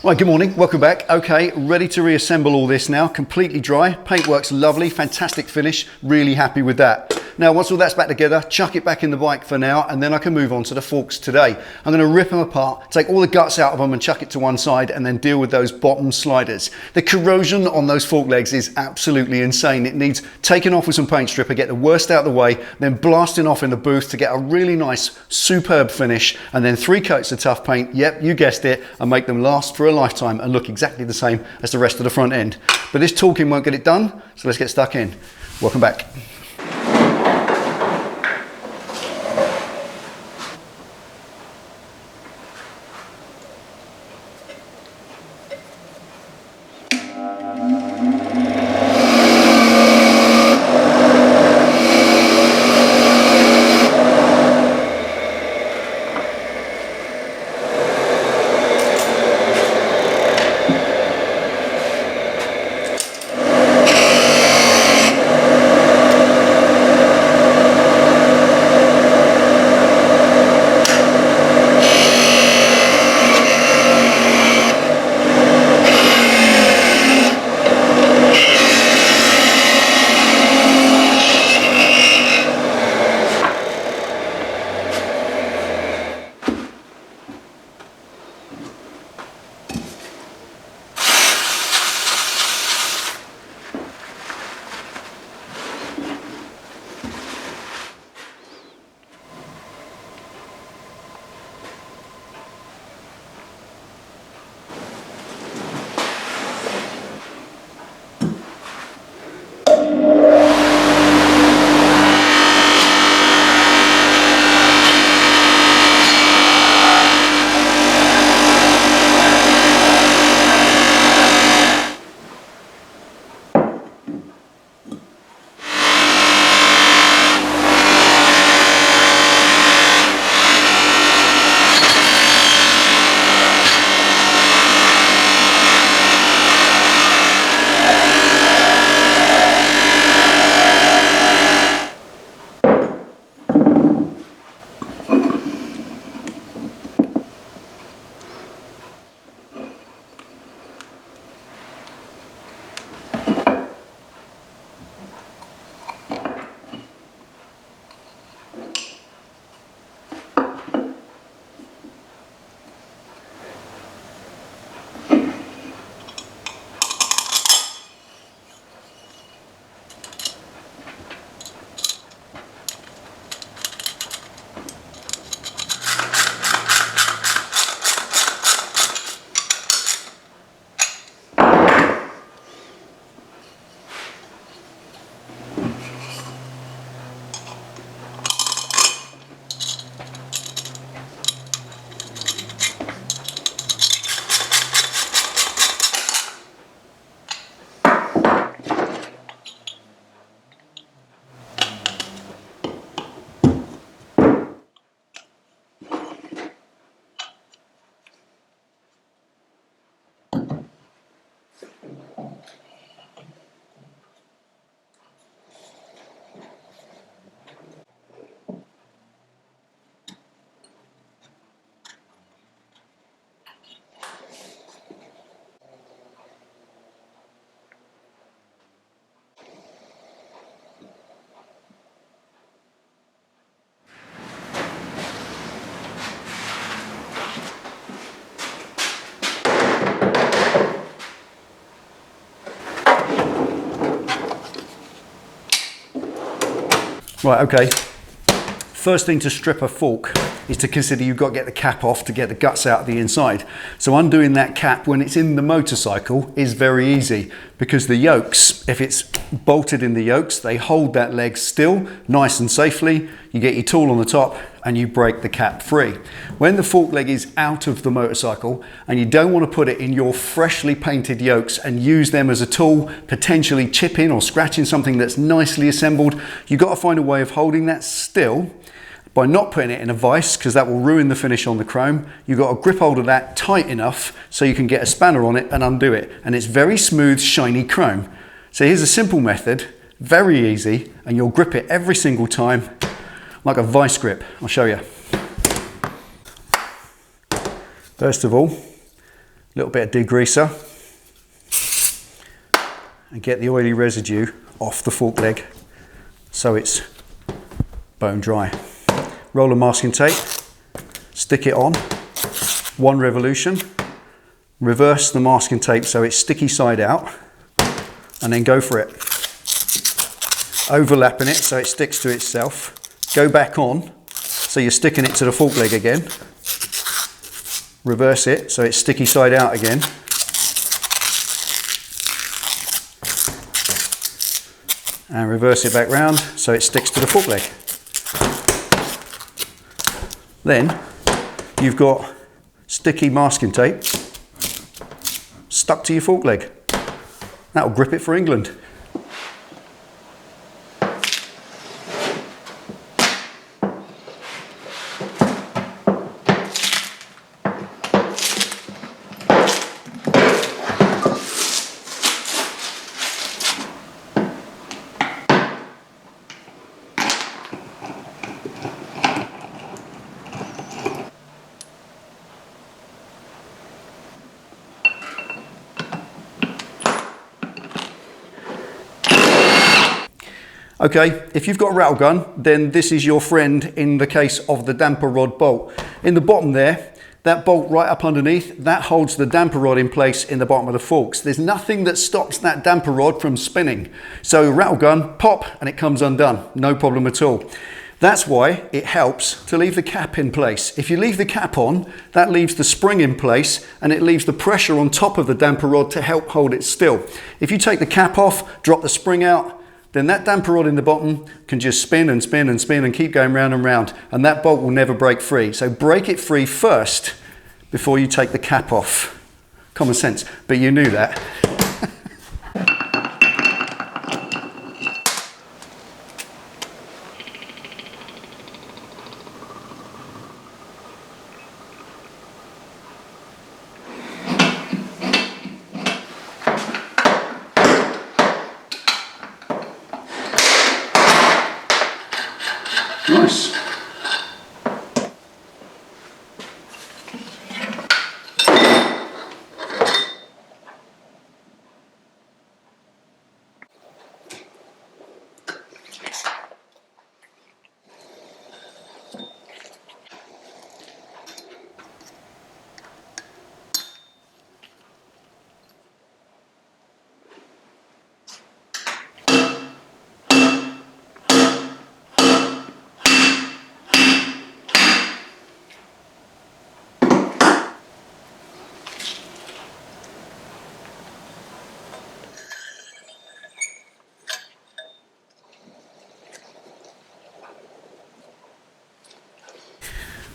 Right, good morning, welcome back. Okay, ready to reassemble all this now, completely dry. Paintwork's lovely, fantastic finish, really happy with that. Now, once all that's back together, chuck it back in the bike for now, and then I can move on to the forks today. I'm gonna rip them apart, take all the guts out of them and chuck it to one side, and then deal with those bottom sliders. The corrosion on those fork legs is absolutely insane. It needs taking off with some paint stripper, get the worst out of the way, then blasting off in the booth to get a really nice, superb finish, and then 3 coats of tough paint, yep, you guessed it, and make them last for a lifetime and look exactly the same as the rest of the front end. But this talking won't get it done, so let's get stuck in. Welcome back. Right, okay. First thing to strip a fork is to consider you've got to get the cap off to get the guts out of the inside. So undoing that cap when it's in the motorcycle is very easy because the yokes, if it's bolted in the yokes, they hold that leg still nice and safely. You get your tool on the top and you break the cap free. When the fork leg is out of the motorcycle and you don't want to put it in your freshly painted yokes and use them as a tool, potentially chipping or scratching something that's nicely assembled, you've got to find a way of holding that still by not putting it in a vise, because that will ruin the finish on the chrome. You've got to grip hold of that tight enough so you can get a spanner on it and undo it. And it's very smooth, shiny chrome. So here's a simple method, very easy, and you'll grip it every single time like a vice grip. I'll show you. First of all, little bit of degreaser, and get the oily residue off the fork leg so it's bone dry. Roll of masking tape, stick it on, 1 revolution, reverse the masking tape so it's sticky side out, and then go for it. Overlapping it so it sticks to itself. Go back on so you're sticking it to the fork leg again. Reverse it so it's sticky side out again. And reverse it back round so it sticks to the fork leg. Then you've got sticky masking tape stuck to your fork leg. That'll grip it for England. Okay, if you've got a rattle gun, then this is your friend in the case of the damper rod bolt. In the bottom there, that bolt right up underneath, that holds the damper rod in place in the bottom of the forks. There's nothing that stops that damper rod from spinning. So rattle gun, pop, and it comes undone. No problem at all. That's why it helps to leave the cap in place. If you leave the cap on, that leaves the spring in place and it leaves the pressure on top of the damper rod to help hold it still. If you take the cap off, drop the spring out, then that damper rod in the bottom can just spin and spin and spin and keep going round and round, and that bolt will never break free. So break it free first before you take the cap off. Common sense, but you knew that. Nice.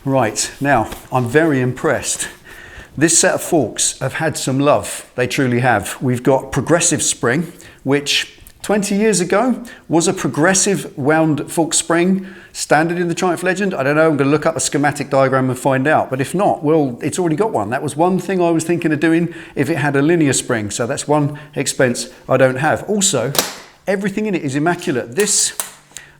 Right, now I'm very impressed. This set of forks have had some love, they truly have. We've got progressive spring, which 20 years ago was a progressive wound fork spring, standard in the Triumph Legend. I don't know, I'm going to look up a schematic diagram and find out, but if not, well, it's already got one. That was one thing I was thinking of doing if it had a linear spring, so that's one expense I don't have. Also, everything in it is immaculate. This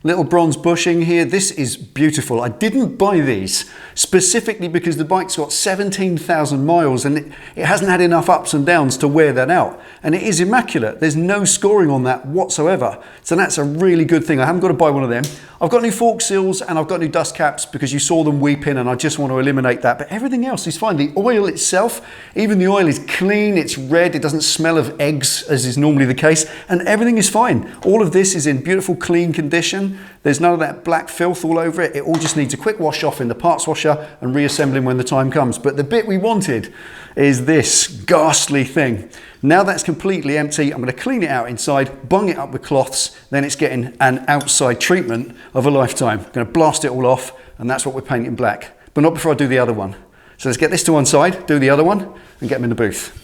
little bronze bushing here, this is beautiful. I didn't buy these specifically because the bike's got 17,000 miles and it hasn't had enough ups and downs to wear that out. And it is immaculate. There's no scoring on that whatsoever. So that's a really good thing. I haven't got to buy one of them. I've got new fork seals and I've got new dust caps because you saw them weeping and I just want to eliminate that. But everything else is fine. The oil itself, even the oil is clean, it's red, it doesn't smell of eggs as is normally the case, and everything is fine. All of this is in beautiful clean condition. There's none of that black filth all over it. It all just needs a quick wash off in the parts washer and reassembling when the time comes. But the bit we wanted is this ghastly thing. Now that's completely empty, I'm going to clean it out inside, bung it up with cloths, then it's getting an outside treatment of a lifetime. I'm going to blast it all off, and that's what we're painting black. But not before I do the other one. So let's get this to one side, do the other one, and get them in the booth.